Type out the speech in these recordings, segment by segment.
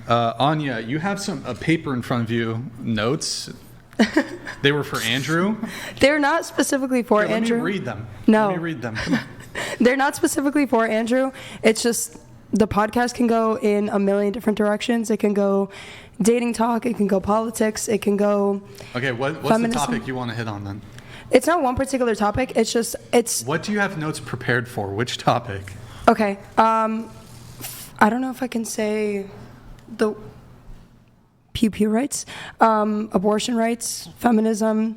Anya, you have a paper in front of you, notes. They were for Andrew? They're not specifically for Andrew. Let me read them. No. Let me read them. Come on. They're not specifically for Andrew. It's just the podcast can go in a million different directions. It can go dating talk. It can go politics. It can go Okay, what's feminism. the topic you want to hit on then? It's not one particular topic. It's. What do you have notes prepared for? Which topic? Okay. I don't know if I can say the pew rights, abortion rights, feminism,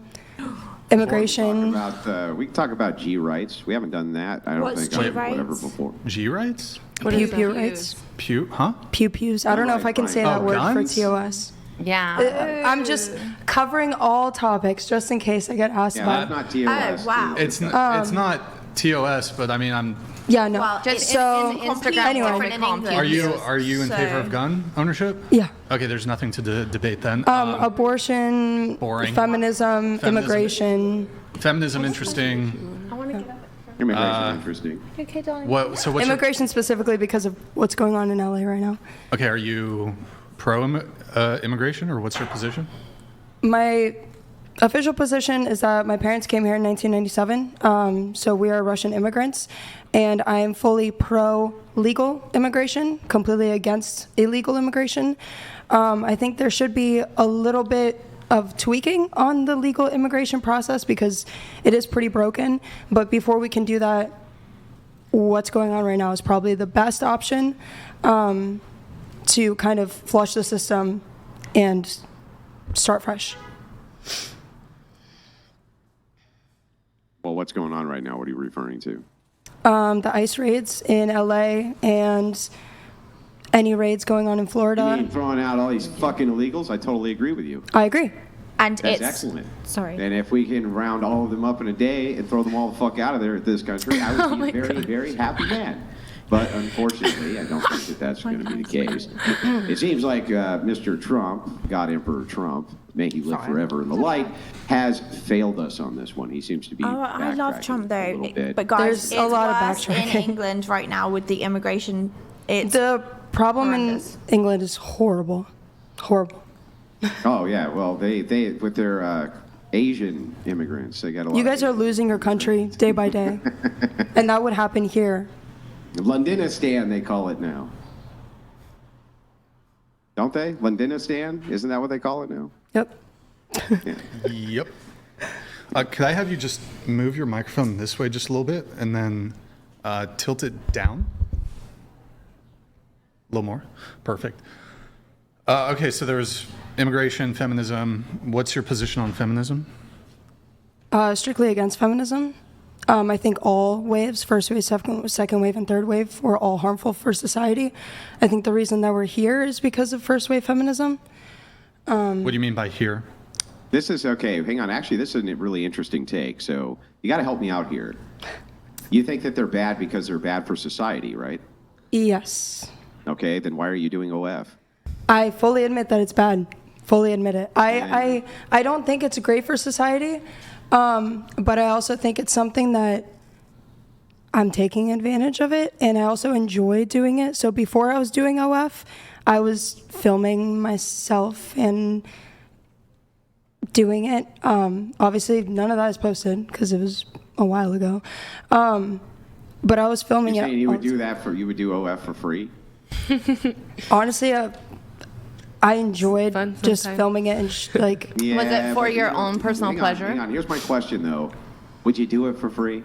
immigration. We can talk about G rights. We haven't done that. I don't What's think G I've whatever rights? before. G rights? Pew rights. Pew? Huh? Pews. I don't know if I can say that word guns? for TOS. Yeah. I'm just covering all topics just in case I get asked Yeah, about. that's not TOS. wow. It's not TOS, but I mean, I'm. Yeah, no. Well, Just in Instagram, anyway. different in English. Are you in favor of gun ownership? Yeah. Okay, there's nothing to debate then. Abortion, boring. feminism, immigration. Feminism interesting. I want to get up. Immigration interesting. Okay, darling. What's your, Immigration specifically because of what's going on in LA right now. okay? Are you pro immigration, or what's your position? My official position is that my parents came here in 1997, so we are Russian immigrants, and I am fully pro-legal immigration, completely against illegal immigration. I think there should be a little bit of tweaking on the legal immigration process because it is pretty broken, but before we can do that, what's going on right now is probably the best option to kind of flush the system and start fresh. Well, what's going on right now? What are you referring to? The ICE raids in LA and any raids going on in You Florida. mean throwing out all these fucking illegals? I totally agree with you. I agree. And That's it's excellent. Sorry. And if we can round all of them up in a day and throw them all the fuck out of there at this country, I would be a very, very happy man. But unfortunately, I don't think that that's going to be the case. It seems like Mr. Trump, God Emperor Trump, may he live forever in the light, has failed us on this one. He seems to be I love backtracking Trump a though, little bit. but guys, There's a lot of it's worse backtracking. in England right now with the immigration. It's The problem horrendous. in England is horrible. Horrible. Oh yeah, well they with their Asian immigrants, they got a lot. You guys are losing your country day by day. And that would happen here. Londonistan, they call it now. Don't they? Londonistan? Isn't that what they call it now? Yep. Yep. Could I have you just move your microphone this way just a little bit and then tilt it down? A little more? Perfect. Okay, so there's immigration, feminism. What's your position on feminism? Strictly against feminism. I think all waves, first wave, second wave, and third wave, were all harmful for society. I think the reason that we're here is because of first wave feminism. What do you mean by here? This is okay. Hang on. Actually, this is a really interesting take. So you got to help me out here. You think that they're bad because they're bad for society, right? Yes. Okay. Then why are you doing OF? I fully admit that it's bad. Fully admit it. I don't think it's great for society, but I also think it's something that I'm taking advantage of it, and I also enjoy doing it. So before I was doing OF, I was filming myself and doing it. Obviously, none of that is posted because it was a while ago. But I was filming You're it. saying you would do that you would do OF for free? Honestly, I enjoyed Fun just sometime. filming it and Yeah, Was it for but your you know, own personal hang pleasure? Hang on. Here's my question though. Would you do it for free?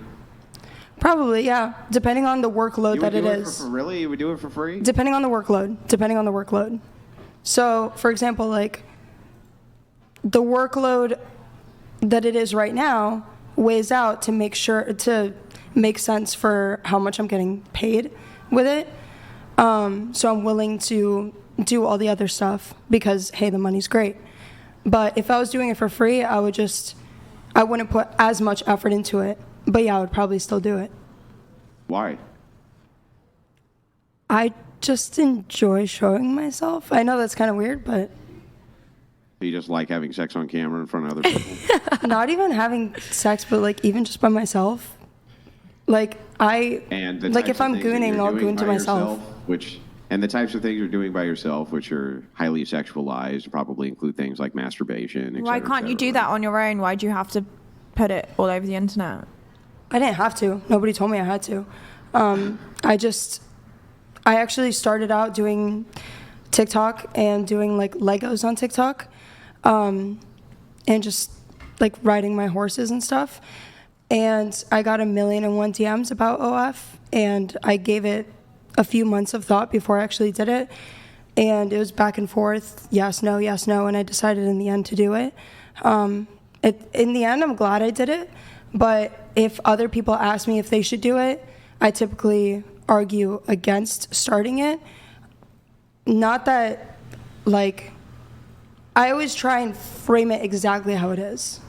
probably, yeah, depending on the workload You that would it do is. for really? You would do it for free? Depending on the workload. So, for example, like the workload that it is right now weighs out to make sense for how much I'm getting paid with it. So I'm willing to do all the other stuff because, hey, the money's great. But if I was doing it for free, I wouldn't put as much effort into it. But yeah, I would probably still do it. Why? I just enjoy showing myself. I know that's kind of weird, but You just like having sex on camera in front of other people? not even having sex, but like even just by myself. Like And the like types if of I'm things that gooning, you're I'll doing goon to by myself. yourself, And the types of things you're doing by yourself, which are highly sexualized, probably include things like masturbation. Why can't you do that on your own? Why do you have to put it all over the internet? I didn't have to. Nobody told me I had to. I actually started out doing TikTok and doing like Legos on TikTok, and just like riding my horses and stuff. And I got 1,000,001 DMs about OF, and I gave it a few months of thought before I actually did it. And it was back and forth, yes, no, and I decided in the end to do it. In the end, I'm glad I did it. But if other people ask me if they should do it, I typically argue against starting it. Not that, like, I always try and frame it exactly how it is.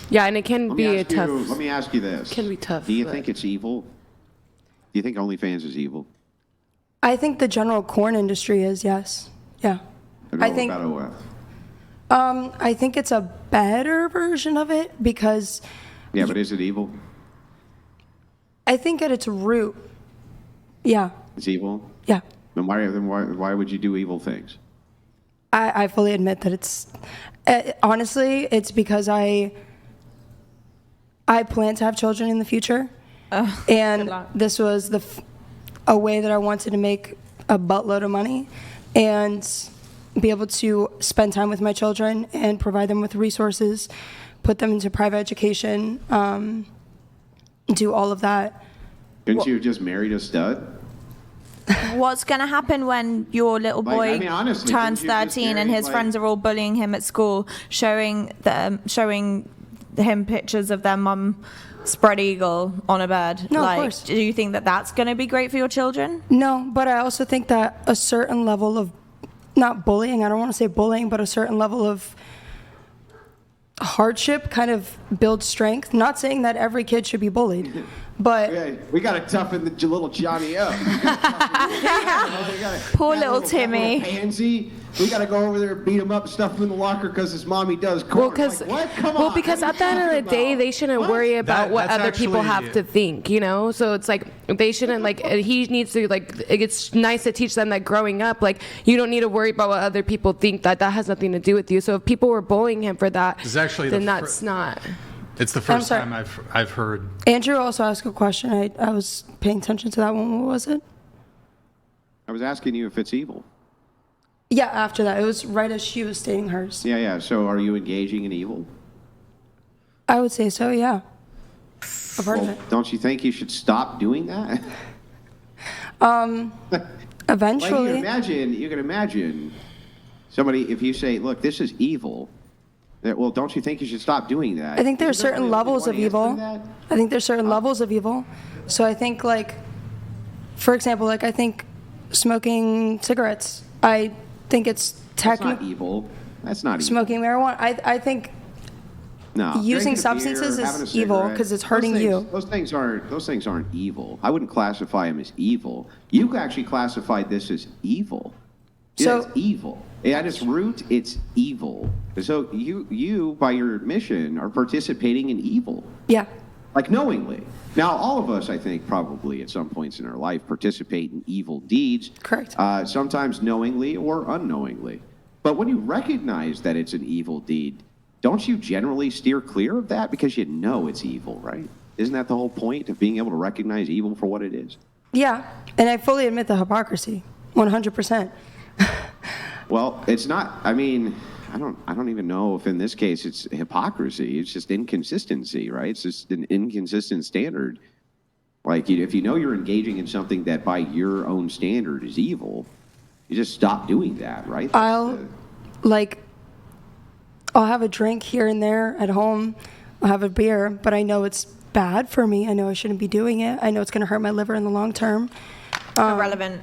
Yeah, and it can be a tough. Let me ask you this. Can be tough. Do you think it's evil? Do you think OnlyFans is evil? I think the general porn industry is, yes. Yeah. I think about OF? I think it's a better version of it because Yeah, but is it evil? I think at its root, yeah. It's evil? Yeah. Then why would you do evil things? I fully admit that it's honestly, it's because I plan to have children in the future. And this was a way that I wanted to make a buttload of money and be able to spend time with my children and provide them with resources, put them into private education, do all of that. Couldn't you have just married a stud? What's going to happen when your little boy honestly, turns couldn't you just 13 and marry, his friends are all bullying him at school, showing him pictures of their mum spread eagle on a bed? No, like, of course. Do you think that that's going to be great for your children? No, but I also think that a certain level of, not bullying, I don't want to say bullying, but a certain level of hardship kind of builds strength. Not saying that every kid should be bullied, but Yeah, we got to toughen the little Johnny up. Poor little Timmy. Pansy. We got to go over there and beat him up, stuff him in the locker because his mommy does Well, corn. because Like, what? Come on. because what at the are end you of the talking day, about? they shouldn't What? worry about what That's other people actually- have to think, you know. So it's like they shouldn't like. He needs to like. It's nice to teach them that growing up, like you don't need to worry about what other people think. That has nothing to do with you. So if people were bullying him for that, It's actually then the that's not. It's the first sorry. time I've heard. Andrew also asked a question. I was paying attention to that one. What was it? I was asking you if it's evil. Yeah, after that. It was right as she was stating hers. Yeah. So are you engaging in evil? I would say so, yeah. A part of Well, it. don't you think you should stop doing that? Eventually. You can imagine somebody, if you say, look, this is evil, well, don't you think you should stop doing that? I think there are Isn't there certain really levels one of answer to evil. that? I think there's certain levels of evil. So I think, like, for example, like I think smoking cigarettes, I think it's That's not technically evil. That's not evil. smoking marijuana. I think No, using drinking a beer, substances having a is evil cigarette, 'cause it's hurting you. Those things aren't evil. I wouldn't classify them as evil. You actually classified this as evil. So- It's evil. At its root, it's evil. So you by your admission are participating in evil, yeah. like knowingly. Now, all of us, I think, probably at some points in our life participate in evil deeds. Correct. Sometimes knowingly or unknowingly. But when you recognize that it's an evil deed, don't you generally steer clear of that because you know it's evil, right? Isn't that the whole point of being able to recognize evil for what it is? Yeah. And I fully admit the hypocrisy. 100%. Well, it's not. I mean, I don't even know if in this case it's hypocrisy. It's just inconsistency, right? It's just an inconsistent standard. Like if you know you're engaging in something that by your own standard is evil, you just stop doing that, right? I'll have a drink here and there at home. I'll have a beer, but I know it's bad for me. I know I shouldn't be doing it. I know it's going to hurt my liver in the long term. Irrelevant.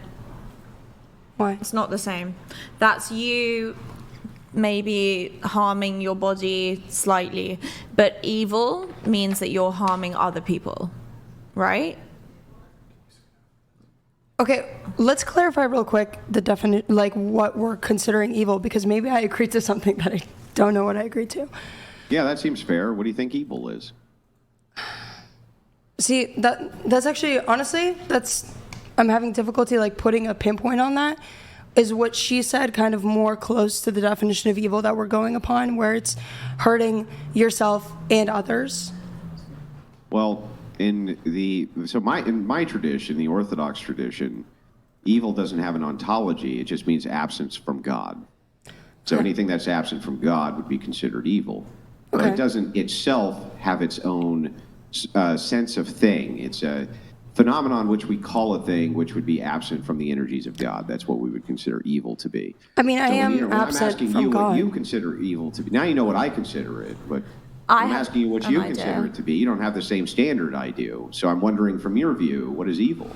Why? It's not the same. That's you maybe harming your body slightly, but evil means that you're harming other people, right? Okay, let's clarify real quick the definition, like what we're considering evil, because maybe I agreed to something that I don't know what I agreed to. Yeah, that seems fair. What do you think evil is? See, that's actually, honestly, that's I'm having difficulty like putting a pinpoint on that. Is what she said kind of more close to the definition of evil that we're going upon, where it's hurting yourself and others? Well, in my tradition, the Orthodox tradition, evil doesn't have an ontology. It just means absence from God. So anything that's absent from God would be considered evil. But Okay. it doesn't itself have its own sense of thing. It's a phenomenon which we call a thing, which would be absent from the energies of God. That's what we would consider evil to be. I mean, I So am when I'm absent asking from you God. what you consider evil to be. Now you know what I consider it, but I I'm have asking you what an you idea. consider it to be. You don't have the same standard I do. So I'm wondering, from your view, what is evil?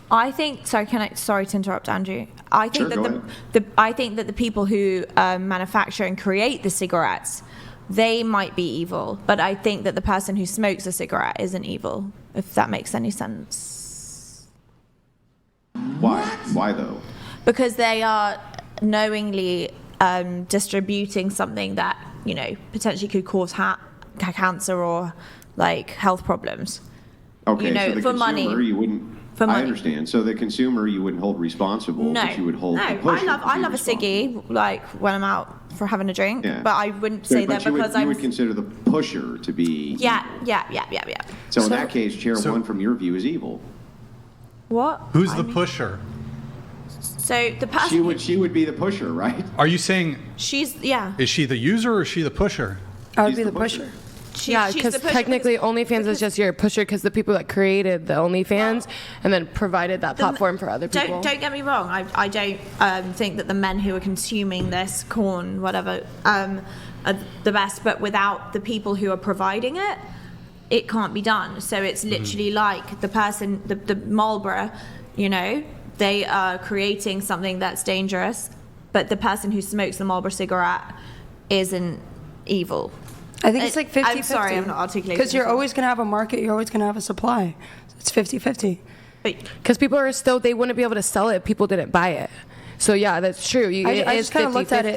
I think. Sorry to interrupt, Andrew. I think Sure, that go I think that the people who manufacture and create the cigarettes, they might be evil, but I think that the person who smokes a cigarette isn't evil. If that makes any sense. Why? Why though? Because they are knowingly distributing something that potentially could cause cancer or like health problems. Okay, You know, so the for consumer, money. you wouldn't. For I money. understand. So the consumer, you wouldn't hold responsible, No, but you would hold. no. the pusher to I be love a responsible. ciggy, like when I'm out for having a drink. Yeah. But I wouldn't So- say but that you because would, you I'm. would consider the pusher to be. Yeah. So in that case, chair So- one, from your view, is evil. What? Who's the pusher? So the person. She would be the pusher, right? Are you saying, She's is she the user or is she the pusher? I would She's be the the pusher. Yeah, she's because the pusher technically because- OnlyFans is just your pusher because the people that created the OnlyFans and then provided that platform for other people. Don't get me wrong. I don't think that the men who are consuming this corn, whatever, are the best. But without the people who are providing it, it can't be done. So it's literally like the person, the Marlboro, they are creating something that's dangerous, but the person who smokes the Marlboro cigarette isn't evil. I think it's like 50-50. I'm sorry, I'm not articulating Because you're this. always going to have a market, you're always going to have a supply. It's 50-50. But Because people are still, they wouldn't be able to sell it if people didn't buy it. So yeah, that's true. I just kind of looked at it.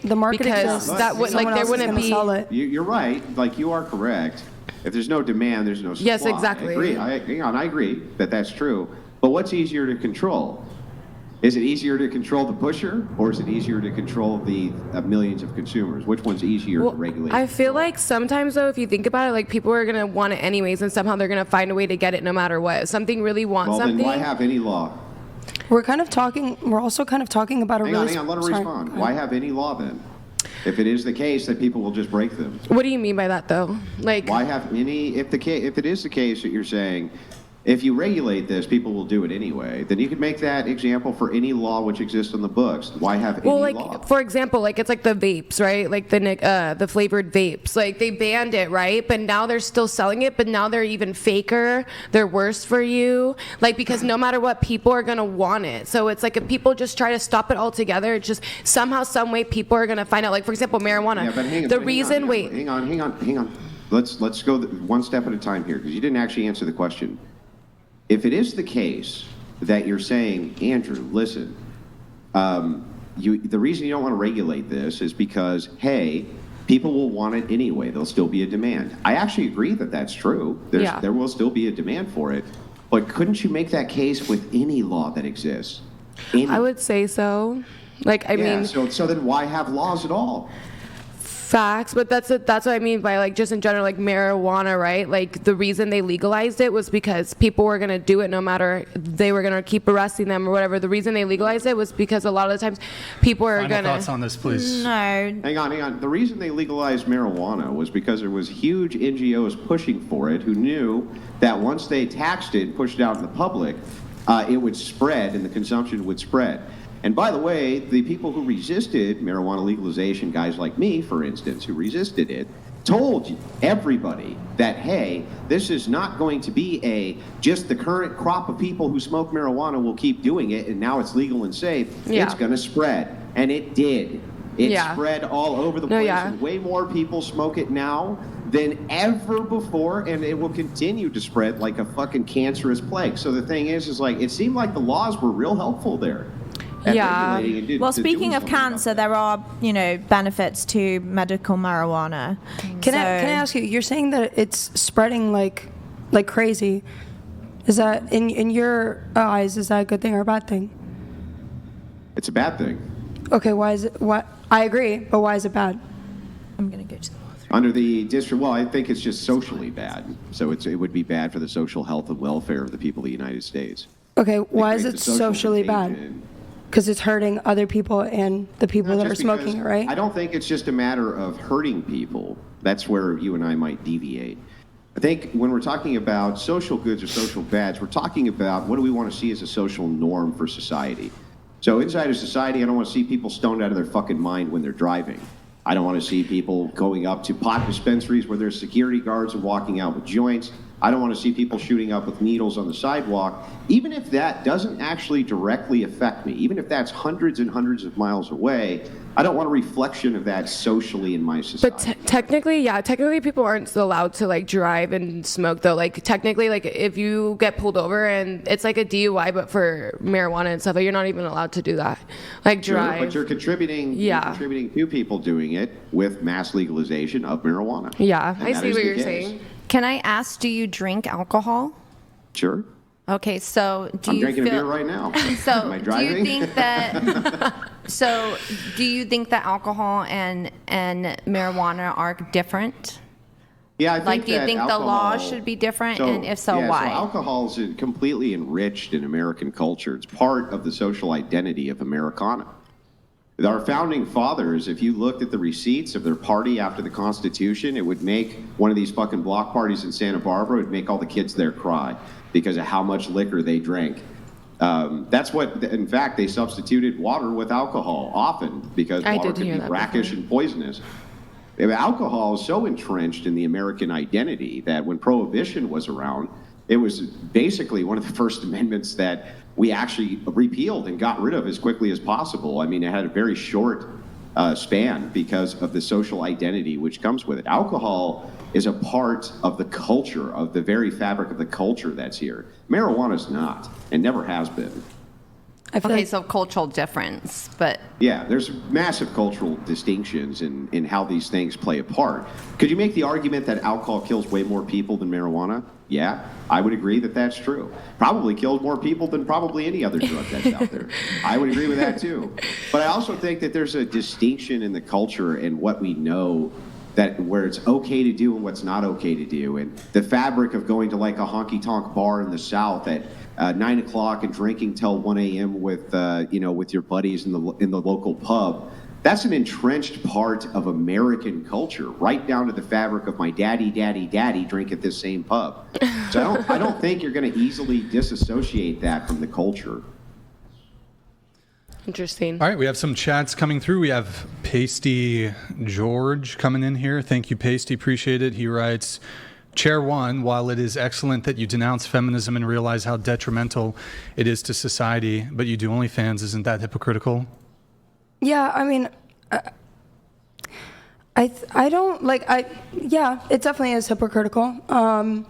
The market because exists. that would Someone like there else is wouldn't gonna be. sell it. You're right. Like, you are correct. If there's no demand, there's no supply. Yes, exactly. I agree. I agree that that's true. But what's easier to control? Is it easier to control the pusher, or is it easier to control the millions of consumers? Which one's easier Well, to regulate? I feel like sometimes though, if you think about it, like people are gonna want it anyways, and somehow they're gonna find a way to get it no matter what. If something really wants Well, something. then why have any law? We're also kind of talking about a Hang really... on, let her sorry. respond. Why have any law then? If it is the case that people will just break them. What do you mean by that though? Like. Why have any, if it is the case that you're saying, if you regulate this, people will do it anyway, then you could make that example for any law which exists on the books. Why have Well, any like law? for example, like it's like the vapes, right? Like the flavored vapes. Like they banned it, right? But now they're still selling it. But now they're even faker. They're worse for you. Like because no matter what, people are gonna want it. So it's like if people just try to stop it altogether, it's just somehow, some way, people are gonna find out. Like for example, marijuana. Yeah, but hang on, the hang reason, on, wait. Hang on. Let's go one step at a time here, because you didn't actually answer the question. If it is the case that you're saying, Andrew, listen, the reason you don't want to regulate this is because, hey, people will want it anyway. There'll still be a demand. I actually agree that that's true. Yeah. There will still be a demand for it. But couldn't you make that case with any law that exists? I would say so. Like I mean. So then why have laws at all? Facts, but that's what I mean by like just in general, like marijuana, right? Like the reason they legalized it was because people were gonna do it no matter, they were gonna keep arresting them or whatever. The reason they legalized it was because a lot of the times people are Final gonna. thoughts on this, please. no. Hang on. The reason they legalized marijuana was because there was huge NGOs pushing for it who knew that once they taxed it and pushed it out in the public, it would spread and the consumption would spread. And by the way, the people who resisted marijuana legalization, guys like me, for instance, who resisted it, told everybody that, hey, this is not going to be just the current crop of people who smoke marijuana will keep doing it, and now it's legal and safe. Yeah. It's going to spread. And it did. It Yeah. spread all over the No, place, yeah. and way more people smoke it now than ever before, and it will continue to spread like a fucking cancerous plague. So the thing is like, it seemed like the laws were real helpful there. at Yeah. regulating and Well, to doing speaking of something about cancer, that. there are, benefits to medical marijuana. Can I ask you? You're saying that it's spreading like crazy. Is that, in your eyes, is that a good thing or a bad thing? It's a bad thing. Okay, why is it, what, I agree, but why is it bad? I'm going to go to the bathroom. Under the district, well, I think it's just socially bad. So it would be bad for the social health and welfare of the people of the United States. Okay, why is creates it a social socially bad? contagion. Because it's hurting other people and the people Not that are just smoking because- it, right? I don't think it's just a matter of hurting people. That's where you and I might deviate. I think when we're talking about social goods or social bads, we're talking about what do we want to see as a social norm for society. So inside of society, I don't want to see people stoned out of their fucking mind when they're driving. I don't want to see people going up to pot dispensaries where there's security guards and walking out with joints. I don't want to see people shooting up with needles on the sidewalk. Even if that doesn't actually directly affect me, even if that's hundreds and hundreds of miles away, I don't want a reflection of that socially in my society. But technically people aren't allowed to like drive and smoke though. Like technically, like if you get pulled over and it's like a DUI but for marijuana and stuff, like, you're not even allowed to do that. Like drive. Sure, but you're contributing to people doing it with mass legalization of marijuana. Yeah, And I that see is what the you're case. saying. Can I ask, do you drink alcohol? Sure. Okay, so do I'm you drinking a feel, beer right now. So Am I do driving? you think that so do you think that alcohol and marijuana are different? Yeah, I think Like, do you that think the law alcohol- should be different, and if so, yeah, why? So alcohol is completely enriched in American culture. It's part of the social identity of Americana. Our founding fathers, if you looked at the receipts of their party after the Constitution, it would make one of these fucking block parties in Santa Barbara, it would make all the kids there cry because of how much liquor they drank. That's what, in fact, they substituted water with alcohol often because I water did can hear be that brackish before. and poisonous. Alcohol is so entrenched in the American identity that when Prohibition was around, it was basically one of the first amendments that we actually repealed and got rid of as quickly as possible. I mean, it had a very short span because of the social identity which comes with it. Alcohol is a part of the culture, of the very fabric of the culture that's here. Marijuana's not, and never has been. I feel Okay, like, so cultural difference, but Yeah, there's massive cultural distinctions in how these things play a part. Could you make the argument that alcohol kills way more people than marijuana? Yeah, I would agree that that's true. Probably kills more people than probably any other drug that's out there. I would agree with that too. But I also think that there's a distinction in the culture and what we know that where it's okay to do and what's not okay to do. And the fabric of going to like a honky-tonk bar in the South at 9 o'clock and drinking till 1 a.m. with with your buddies in the local pub. That's an entrenched part of American culture, right down to the fabric of my daddy drink at this same pub. So I don't think you're going to easily disassociate that from the culture. Interesting. All right, we have some chats coming through. We have Pasty George coming in here. Thank you, Pasty. Appreciate it. He writes, Chair 1, while it is excellent that you denounce feminism and realize how detrimental it is to society, but you do OnlyFans, isn't that hypocritical? yeah, I mean, I don't like, yeah, it definitely is hypocritical. I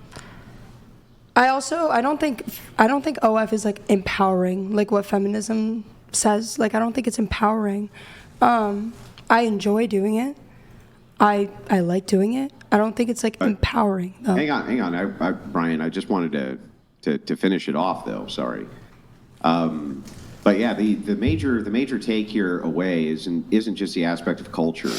don't think OF is like empowering, like what feminism says. Like, I don't think it's empowering. I enjoy doing it. I like doing it. I don't think it's like empowering though. Hang on, Brian. I just wanted to finish it off though. Sorry. But yeah, the major take here away isn't just the aspect of culture,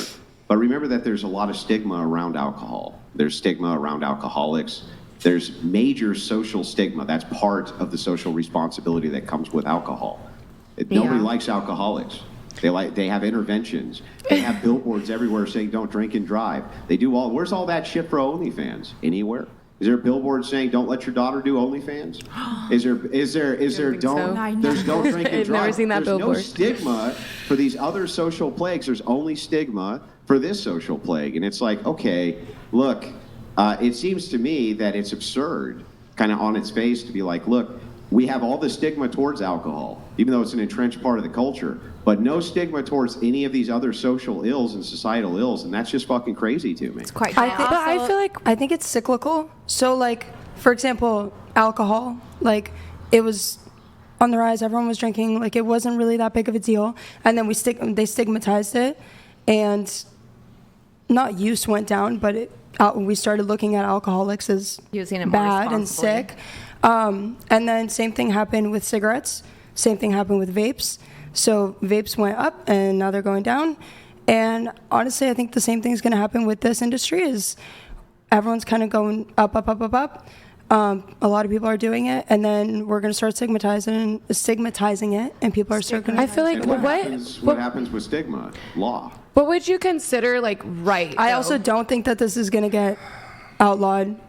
but remember that there's a lot of stigma around alcohol. There's stigma around alcoholics. There's major social stigma. That's part of the social responsibility that comes with alcohol. Nobody likes alcoholics. They have interventions. They have billboards everywhere saying don't drink and drive. They do all. Where's all that shit for OnlyFans? Anywhere? Is there a billboard saying don't let your daughter do OnlyFans? Is there think so. there's don't drink and I've drive. never seen that There's billboard. no stigma for these other social plagues. There's only stigma for this social plague. And it's like, okay, look, it seems to me that it's absurd, kind of on its face, to be like, look, we have all the stigma towards alcohol, even though it's an entrenched part of the culture, but no stigma towards any of these other social ills and societal ills, and that's just fucking crazy to me. it's quite I think it's cyclical. So, like, for example, alcohol, like, it was on the rise. Everyone was drinking. Like, it wasn't really that big of a deal. And then they stigmatized it, and not use went down, but we started looking at alcoholics as Using it more bad and responsibly. sick. And then same thing happened with cigarettes. Same thing happened with vapes. So vapes went up and now they're going down. And honestly, I think the same thing is going to happen with this industry is everyone's kind of going up, up, up, up, up. A lot of people are doing it, and then we're going to start stigmatizing it, and people are starting to... I feel like What happens with stigma? Law. What would you consider like right? I though? also don't think that this is going to get outlawed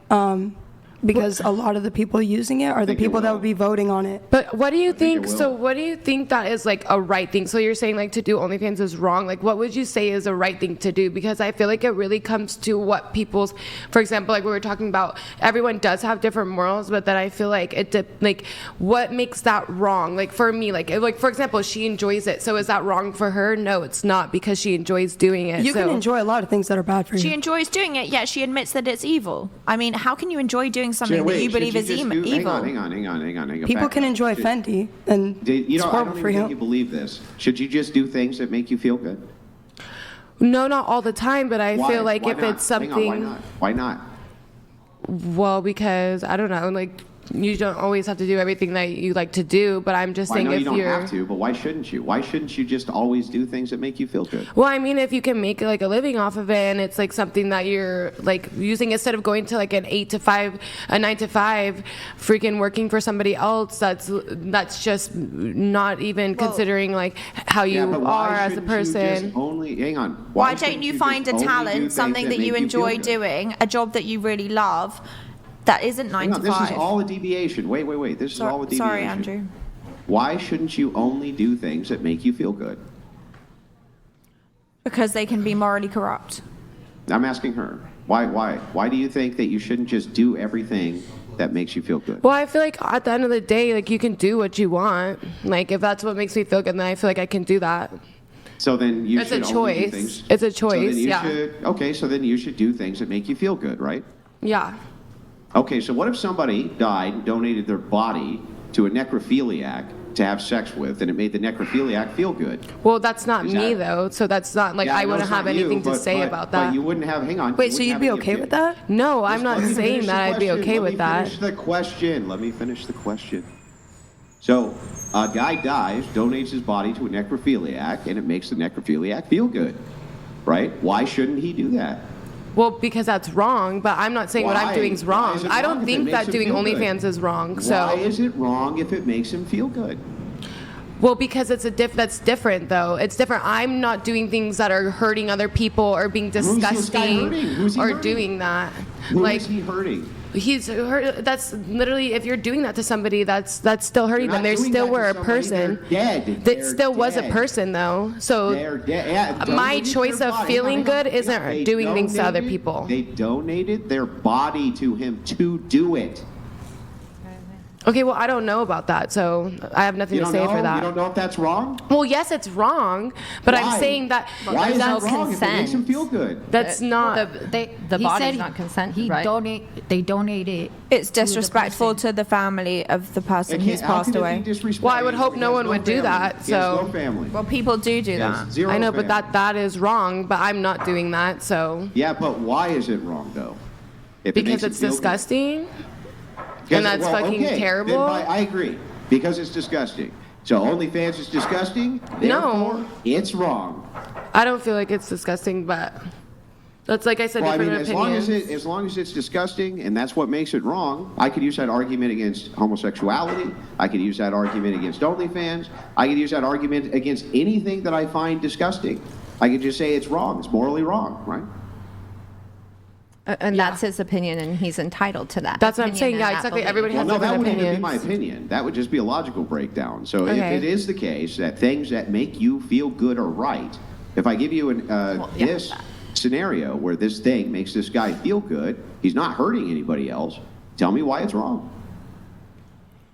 because a lot of the people using it are the think it people that will. would be voting on it. But what do you think? it will. So what do you think that is like a right thing? So you're saying like to do OnlyFans is wrong. Like what would you say is a right thing to do? Because I feel like it really comes to what people's, for example, like we were talking about, everyone does have different morals, but then I feel like like what makes that wrong? Like for me, like for example, she enjoys it. So is that wrong for her? No, it's not because she enjoys doing it. You so. can enjoy a lot of things that are bad for you. She enjoys doing it, yet she admits that it's evil. I mean, how can you enjoy doing something that you believe is evil? Hang on. People Back can up. enjoy Fenty, and it's I horrible don't for even think you. you believe this. Should you just do things that make you feel good? No, not all the time, but I Why? feel like Why if not? it's Hang something. on, why not? Well, because I don't know, like you don't always have to do everything that you like to do, but I'm just Well, I saying know if you don't you're. have to, but why shouldn't you? Why shouldn't you just always do things that make you feel good? Well, I mean, if you can make like a living off of it, and it's like something that you're like using instead of going to like a 9 to 5, freaking working for somebody else. That's just not even considering like how you but why are as a shouldn't you just person. hang on. Why shouldn't don't you find a just only do talent, things something that make you feel enjoy good? doing, a job that you really love, that isn't 9 Hang on, to this 5? is all a deviation. Wait. This is all a deviation. Sorry, Andrew. Why shouldn't you only do things that make you feel good? Because they can be morally corrupt. I'm asking her. Why do you think that you shouldn't just do everything that makes you feel good? Well, I feel like at the end of the day, like you can do what you want. Like if that's what makes me feel good, then I feel like I can do that. So then you It's a should only do choice. things. It's a So then choice, you yeah. Okay, so then you should do things that make you feel good, right? Yeah. Okay, so what if somebody died and donated their body to a necrophiliac to have sex with, and it made the necrophiliac feel good? Well, that's not Is me that- though, so that's not like Yeah, I know wouldn't it's have not you, anything to but- say but- about But that. you wouldn't have. Hang on. Wait, so you you'd wouldn't be have okay any with that? No, I'm Just not let me saying finish that the I'd be question. okay with Let that. me finish the question. Let me finish the question. So, a guy dies, donates his body to a necrophiliac, and it makes the necrophiliac feel good, right? Why shouldn't he do that? Well, because that's wrong, but I'm not saying what I'm Why? doing is Why wrong. is it I wrong don't if it think makes that him doing feel good? OnlyFans is wrong. Why So, is it wrong if it makes him feel good? well, because it's that's different though. It's different. I'm not doing things that are hurting other people or being this guy disgusting hurting? Who's he or hurting? doing that. Who like is he hurting? he's hurt. That's literally if you're doing that to somebody, that's still hurting You're them. not They doing still that to were a somebody. person. They're dead. That They're still was a dead. person though. So They're dead. Yeah, my donated choice their of body. feeling Hang on, good hang on. isn't They doing things to other donated- people. They donated their body to him to do it. Okay, well I don't know about that, so I have nothing You to don't say know? for that. You don't know if that's wrong? Well, yes, it's wrong, but Why? I'm saying that Why is no that wrong if it makes him consent. feel good? that's not. The He body's said not consented, he right? They donated. It's to the disrespectful person. to the family of the person It who's can't- how passed can it be away. disrespectful? Well, I would hope He no has one would do family. that, He has so- no family. Well, people do He has that. zero I know, but family. that is wrong. But I'm not doing that, so Yeah, but why is it wrong though? If it because makes him it's feel good? disgusting. Because- And that's fucking okay, terrible? then I agree. Because it's disgusting. So OnlyFans is disgusting? No. Therefore, it's wrong. I don't feel like it's disgusting, but that's like I said, Well, I different mean, opinions. as long as it's disgusting and that's what makes it wrong, I could use that argument against homosexuality. I could use that argument against OnlyFans. I could use that argument against anything that I find disgusting. I could just say it's wrong. It's morally wrong, right? And that's his opinion, and he's entitled to that. That's what I'm opinion saying. and Yeah, that exactly. belief. Everybody Well, has no, that different wouldn't even be my opinions. opinion. That would just be a logical breakdown. So Okay. if it is the case that things that make you feel good are right, if I give you this scenario where this thing makes this guy feel good, he's not hurting anybody else, tell me why it's wrong.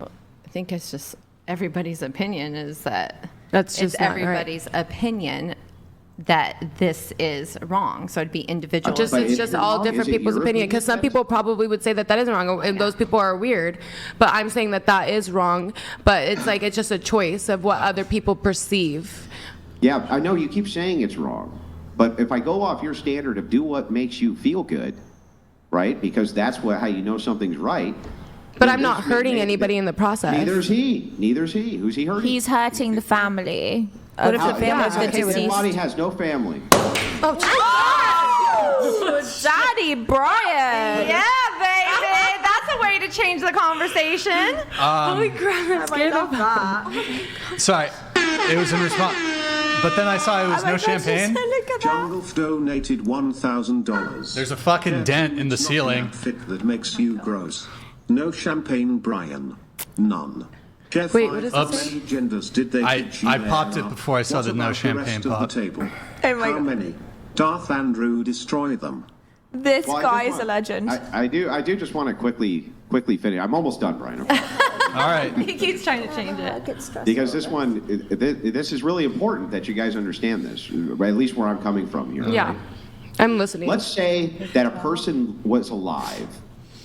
I think it's just everybody's opinion is that That's it's just not right. everybody's opinion that this is wrong. So it'd be individual. Just But it's is just it all wrong? different Is it people's your opinion. Because some opinion people probably would say that that is wrong, and those people are weird. But I'm saying that that is wrong. But it's like it's just a choice of what other people perceive. Yeah, I know you keep saying it's wrong, but if I go off your standard of do what makes you feel good, right? Because that's how you know something's right. But I'm not hurting anybody in the process. Neither's he. Who's he hurting? He's hurting the family. What if the family's the okay with His it? body has no family. Oh, Daddy Brian. Yeah, baby. That's a way to change the conversation. Holy crap, I'm scared of that. Sorry, it was in response. But then I saw it was no champagne. Jungle's donated $1,000. There's a fucking dent in the ceiling. Outfit that makes you gross. No champagne, Brian. None. Jeff, Wait, what is how this? many genders did they teach you I there popped it now? before I saw What the no about champagne the rest pop. Of the table? Oh my How God. many? Darth Andrew destroy them. This Well, I guy just is a want- legend. I do just want to quickly finish. I'm almost done, Brian. All right. He keeps trying to change it. Because this one, this is really important that you guys understand this, at least where I'm coming from here. Yeah, I'm listening. Let's say that a person was alive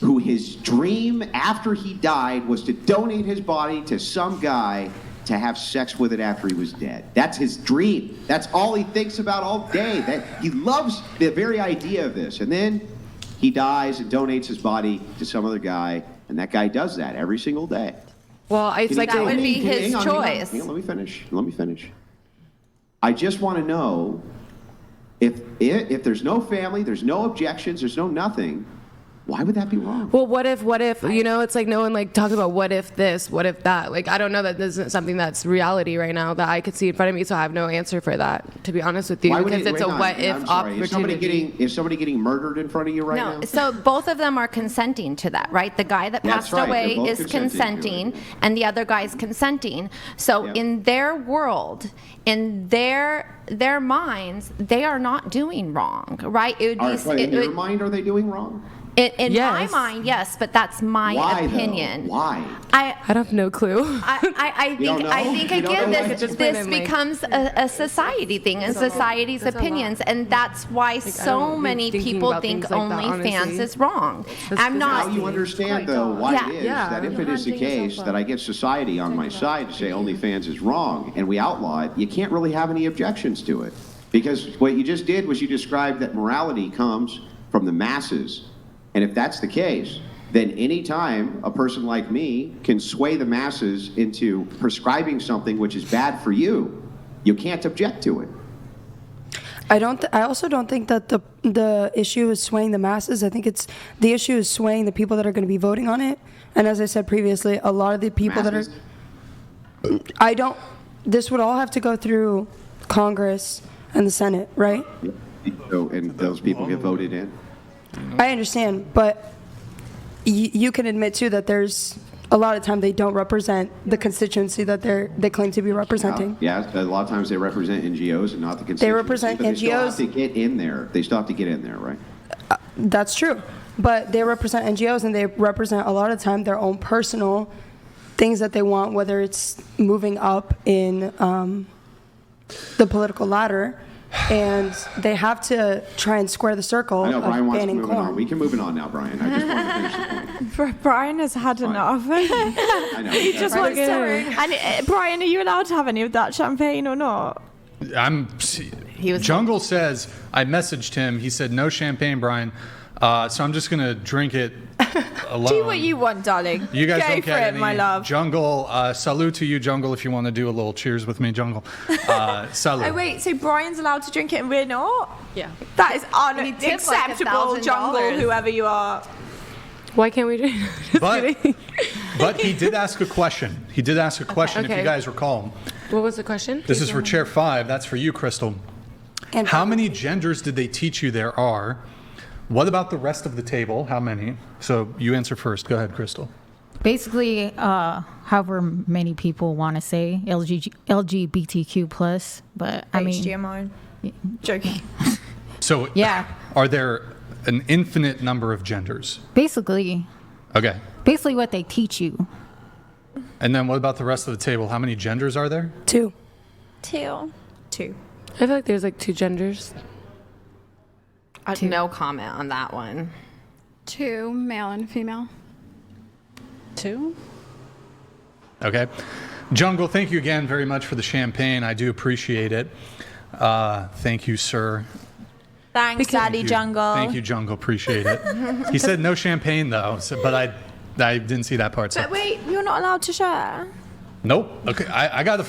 who his dream after he died was to donate his body to some guy to have sex with it after he was dead. That's his dream. That's all he thinks about all day. That he loves the very idea of this. And then he dies and donates his body to some other guy, and that guy does that every single day. Well, it's like That would be Hang on, his hang on, choice. hang on, let me finish. I just want to know if there's no family, there's no objections, there's no nothing, why would that be wrong? Well, what if, it's like no one like talks about what if this, what if that. Like, I don't know that this isn't something that's reality right now that I could see in front of me, so I have no answer for that, to be honest with you, Why would because it's a wait, no, what if I'm sorry. opportunity. Is somebody getting murdered in front of you right now? No, so both of them are consenting to that, right? The guy that That's passed right, away they're both is consenting to consenting, and the other guy's consenting. So Yeah. in their world, in their minds, they are not doing wrong, right? It would All be right, but in your mind, are they doing wrong? in my Yes. mind, yes, but that's my Why, opinion. though? Why? I have no clue. I You don't think know? I think You don't again know why? this Just plain this and like- becomes a society thing and society's That's a lot. opinions, and that's why so don't be many thinking people about think things like that, OnlyFans honestly. is wrong. That's I'm Now not. you understand, though, why Yeah. it is Yeah. that if it is the case that I get society on my side to say OnlyFans is wrong and we outlaw it, you can't really have any objections to it. Because what you just did was you described that morality comes from the masses. And if that's the case, then any time a person like me can sway the masses into prescribing something which is bad for you, you can't object to it. I also don't think that the issue is swaying the masses. I think the issue is swaying the people that are going to be voting on it. And as I said previously, a lot of the people Masses? this would all have to go through Congress and the Senate, right? So, and those people get voted in. I understand, but you can admit too that there's a lot of time they don't represent the constituency that they claim to be representing. Yeah, a lot of times they represent NGOs and not the constituency. represent but they still have NGOs. to get in there. They still have to get in there, right? That's true, but they represent NGOs and they represent a lot of time their own personal things that they want, whether it's moving up in the political ladder. And they have to try and square the circle I know of Brian wants to banning move on. corn. We can move it on now, Brian. I just want to finish the point. Brian has had Fine. enough. I know. He just wants to. And Brian, are you allowed to have any of that champagne or not? Jungle says, I messaged him. He said, no champagne, Brian. So I'm just going to drink it alone. Do what you want, darling. You guys Go don't for get it, any. my love. Jungle, salute to you, Jungle, if you want to do a little cheers with me, Jungle. Salute. Oh wait, so Brian's allowed to drink it and we're not? Yeah. That is he tipped, like, unacceptable, $1,000. Jungle, whoever you are. Why can't we do? But he did ask a question. He did ask a question, if Okay. you guys recall. What was the question? This is for Chair 5. That's for you, Crystal. And How many genders did they teach you there are? What about the rest of the table? How many? So you answer first. Go ahead, Crystal. Basically, however many people want to say LGBTQ plus, but I mean, HDMI. Joking. So Yeah. are there an infinite number of genders? basically Okay. what they teach you. And then what about the rest of the table? How many genders are there? 2. Two. I feel like there's like two genders. No comment on that one. 2, male and female. 2? Okay. Jungle, thank you again very much for the champagne. I do appreciate it. Thank you, sir. Thanks, Daddy Thank you. Jungle. Thank you, Jungle. Appreciate it. He said no champagne, though, but I didn't see that part. So. But wait, you're not allowed to share. Nope. Okay, I got to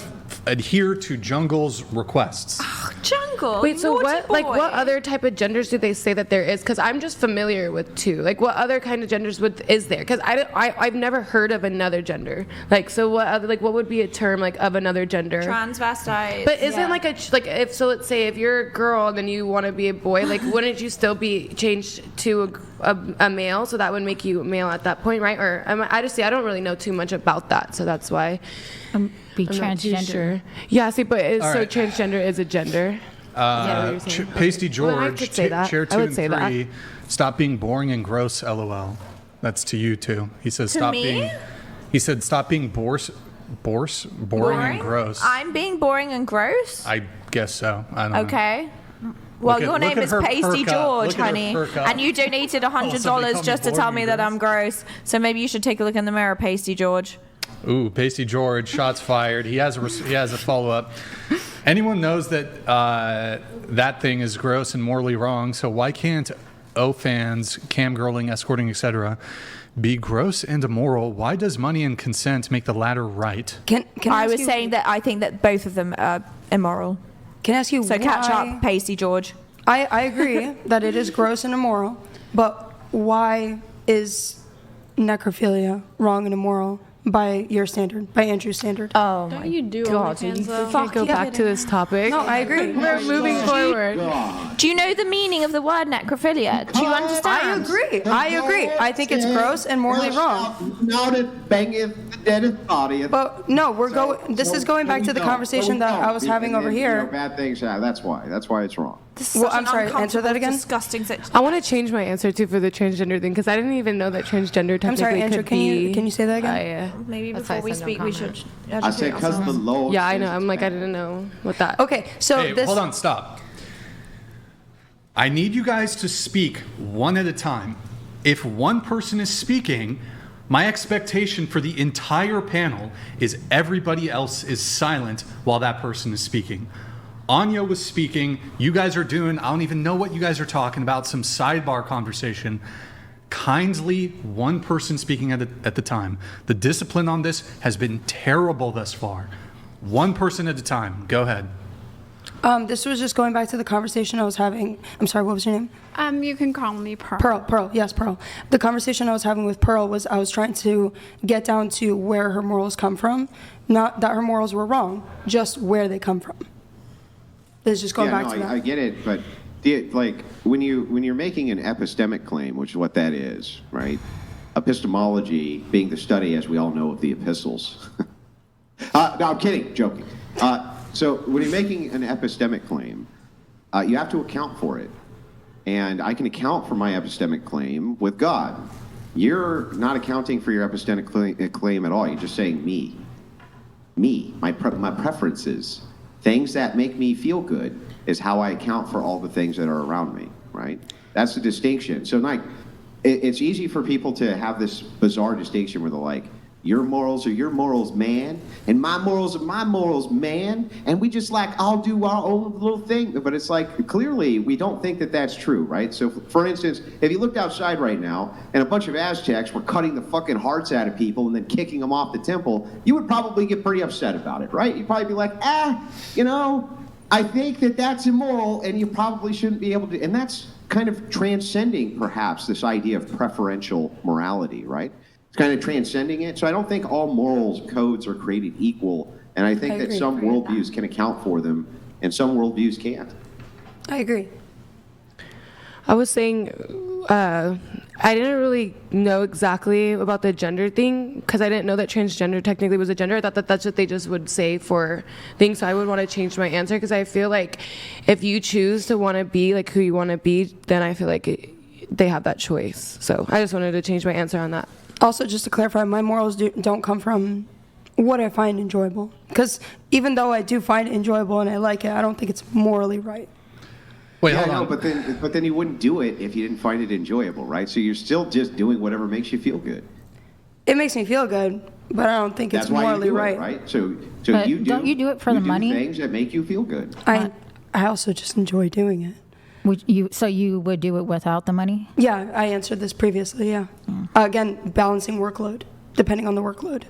adhere to Jungle's requests. Jungle. Wait, so naughty what? Like, boy. what other type of genders do they say that there is? Because I'm just familiar with two. Like, what other kind of genders is there? Because I've never heard of another gender. Like, so what other, like, what would be a term like of another gender? Transvestite. But isn't like if so, let's say if you're a girl and then you want to be a boy, like, wouldn't you still be changed to a male? So that would make you a male at that point, right? Or I don't really know too much about that, so that's why. Be I'm not too transgender. sure. Yeah, see, but All right. transgender is a gender. Pasty George, Well, I could say that. chair I 2 would and say 3. Stop being boring and gross. LOL. That's to you too. He says stop me? being. He said stop being boring and gross. I'm being boring and gross. I guess so. I don't know. Okay. Well, Look at- your look name at is her Pasty perk up. George, Look at her honey, perk up. and you donated somebody $100 call me just to boring tell and me that I'm gross. So maybe you should take a look in the mirror, Pasty George. Ooh, Pasty George, shots fired. He has a follow up. Anyone knows that that thing is gross and morally wrong. So why can't fans, camgirling, escorting, etc., be gross and immoral? Why does money and consent make the latter right? Can I ask was you- saying that I think that both of them are immoral. Can I ask you So why? catch up, Pasty George. I agree that it is gross and immoral, but why is necrophilia wrong and immoral by your standard, by Andrew's standard? Oh Don't my you do God, OnlyFans you though? can't go back to this topic. No, I agree. We're moving forward. Do you know the meaning of the word necrophilia? Do you understand? I agree. I think it's gross and morally wrong. Now that bangeth the deadest body. But no, this is going back to the conversation that I was having over here. Bad things happen. That's why it's wrong. This is Well, such I'm an sorry, answer uncomfortable, that again? Disgusting. I want to change my answer too for the transgender thing because I didn't even know that transgender technically I'm sorry, Andrew, could can be. you say that again? Maybe That's before why I we said no speak, we should comment. I said educate because the ourselves. Lord. Yeah, I know. I'm like I didn't know what that. Okay, so Hey, this. hold on, stop. I need you guys to speak one at a time. If one person is speaking, my expectation for the entire panel is everybody else is silent while that person is speaking. Anya was speaking. You guys are doing, I don't even know what you guys are talking about, some sidebar conversation. Kindly, one person speaking at the time. The discipline on this has been terrible thus far. One person at a time. Go ahead. This was just going back to the conversation I was having. I'm sorry, what was your name? You can call me Pearl. Pearl, yes, Pearl. The conversation I was having with Pearl was I was trying to get down to where her morals come from. Not that her morals were wrong, just where they come from. This is just going back to that. I get it, but like when you're making an epistemic claim, which is what that is, right? Epistemology being the study, as we all know, of the epistles. No, I'm kidding, joking. So when you're making an epistemic claim, you have to account for it. And I can account for my epistemic claim with God. You're not accounting for your epistemic claim at all. You're just saying me, my preferences. Things that make me feel good is how I account for all the things that are around me, right? That's the distinction. So, like, it's easy for people to have this bizarre distinction where they're like, your morals are your morals, man, and my morals are my morals, man, and we just like all do our own little thing. But it's like, clearly, we don't think that that's true, right? So, for instance, if you looked outside right now and a bunch of Aztecs were cutting the fucking hearts out of people and then kicking them off the temple, you would probably get pretty upset about it, right? You'd probably be like, I think that that's immoral, and you probably shouldn't be able to. And that's kind of transcending, perhaps, this idea of preferential morality, right? It's kind of transcending it. So I don't think all morals codes are created equal. And I think that some worldviews can account for them and some worldviews can't. I agree. I was saying, I didn't really know exactly about the gender thing because I didn't know that transgender technically was a gender. I thought that that's what they just would say for things. So I would want to change my answer because I feel like if you choose to want to be like who you want to be, then I feel like they have that choice. So I just wanted to change my answer on that. Also, just to clarify, my morals don't come from what I find enjoyable. Because even though I do find it enjoyable and I like it, I don't think it's morally right. Wait, yeah, hold I know, on. but then you wouldn't do it if you didn't find it enjoyable, right? So you're still just doing whatever makes you feel good. It makes me feel good, but I don't think it's That's why morally you do right. it, right? So But don't you do it for the money? things that make you feel good. I also just enjoy doing it. So you would do it without the money? Yeah, I answered this previously, yeah. Again, balancing workload, depending on the workload.